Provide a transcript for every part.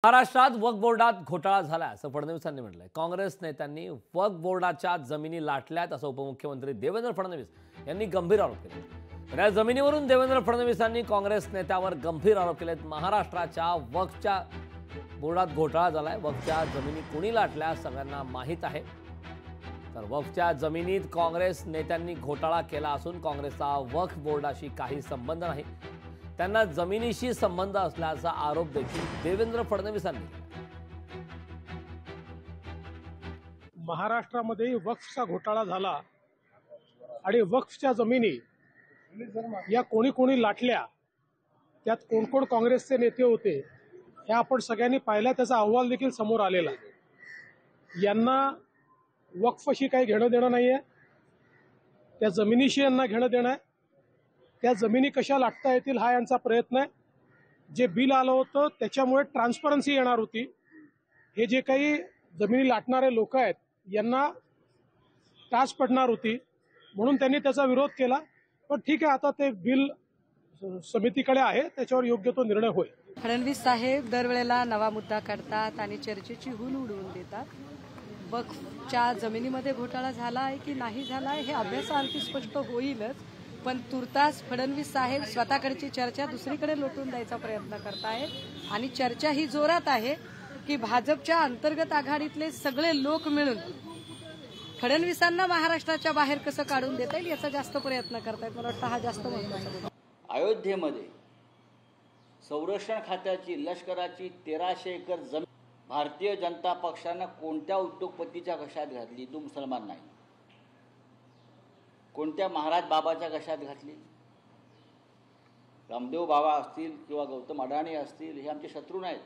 महाराष्ट्रात वक्फ बोर्डात घोटाळा झाला असं फडणवीसांनी म्हटलंय। काँग्रेस नेत्यांनी वक्फ बोर्डाच्या जमिनी लाटल्यात असं उपमुख्यमंत्री देवेंद्र फडणवीस यांनी गंभीर आरोप केले। या जमिनीवरून देवेंद्र फडणवीसांनी काँग्रेस नेत्यावर गंभीर आरोप केलेत। महाराष्ट्राच्या वक्फच्या बोर्डात घोटाळा झालाय। वक्फच्या जमिनी कोणी लाटल्या सगळ्यांना माहीत आहे। तर वक्फच्या जमिनीत काँग्रेस नेत्यांनी घोटाळा केला असून काँग्रेसचा वक्फ बोर्डाशी काही संबंध नाही, त्यांना जमिनीशी संबंध असल्याचा आरोप देखील देवेंद्र फडणवीसांनी केला। महाराष्ट्रामध्ये वक्फचा घोटाळा झाला आणि वक्फच्या जमिनी या कोणी लाटल्या, त्यात कोण कोण काँग्रेसचे नेते होते हे आपण सगळ्यांनी पाहिलं। त्याचा अहवाल देखील समोर आलेला आहे। यांना वक्फशी काही घेणं देणं नाहीये, त्या जमिनीशी यांना घेणं देणं आहे। त्या जमिनी कशा लाटता येतील हा यांचा प्रयत्न आहे। जे बिल आलं होतं त्याच्यामुळे ट्रान्सपरन्सी येणार होती। हे जे काही जमिनी लाटणारे लोक आहेत यांना टाच पडणार होती, म्हणून त्यांनी त्याचा विरोध केला। पण ठीक आहे, आता ते बिल समितीकडे आहे, त्याच्यावर योग्य तो निर्णय होईल। फडणवीस साहेब दरवेळेला नवा मुद्दा काढतात आणि चर्चेची हूल उडवून देतात। वक्फच्या जमिनीमध्ये घोटाळा झाला आहे की नाही झाला हे अभ्यासाअंती स्पष्ट होईलच, पण तुर्तास फडणवीस साहेब स्वतःकडची चर्चा दुसरीकडे लोटून द्यायचा प्रयत्न करतायत आणि चर्चा ही जोरात आहे की भाजपच्या अंतर्गत आघाडीतले सगळे लोक मिळून फडणवीसांना महाराष्ट्राच्या बाहेर कसं काढून देता येईल याचा जास्त प्रयत्न करतायत। मला वाटतं हा जास्त महत्त्वाचा मुद्दा। अयोध्येमध्ये संरक्षण खात्याची लष्कराची 1300 एकर जमीन भारतीय जनता पक्षानं कोणत्या उद्योगपतीच्या घशात घातली? हिंदू मुसलमान नाही, कोणत्या महाराज बाबाच्या घशात घातली? रामदेव बाबा असतील किंवा गौतम अडाणी असतील, हे आमचे शत्रू नाहीत।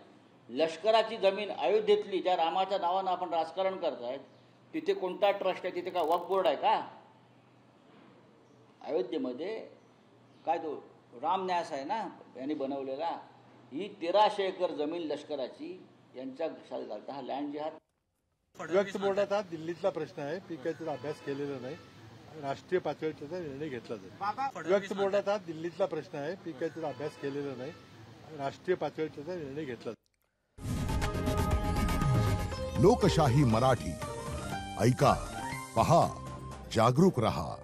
लष्कराची जमीन अयोध्येतली, ज्या रामाच्या नावानं आपण राजकारण करतायत, तिथे कोणता ट्रस्ट आहे? तिथे काय वक्फ बोर्ड आहे का? अयोध्येमध्ये काय तो राम न्यास आहे ना यांनी बनवलेला, ही 1300 एकर जमीन लष्कराची यांच्या घशात घालता हा लँड जिहाद। वक्फ बोर्डाचा दिल्लीतला प्रश्न आहे, त्याचा अभ्यास केलेला नाही, राष्ट्रीय पातळीवर त्याचा निर्णय घेतला जाईल। वक्फ बोर्डाचा दिल्लीतला प्रश्न आहे, त्याचा अभ्यास केलेला नाही, राष्ट्रीय पातळीवर त्याचा निर्णय घेतला जाईल। लोकशाही मराठी ऐका, पहा, जागरूक रहा।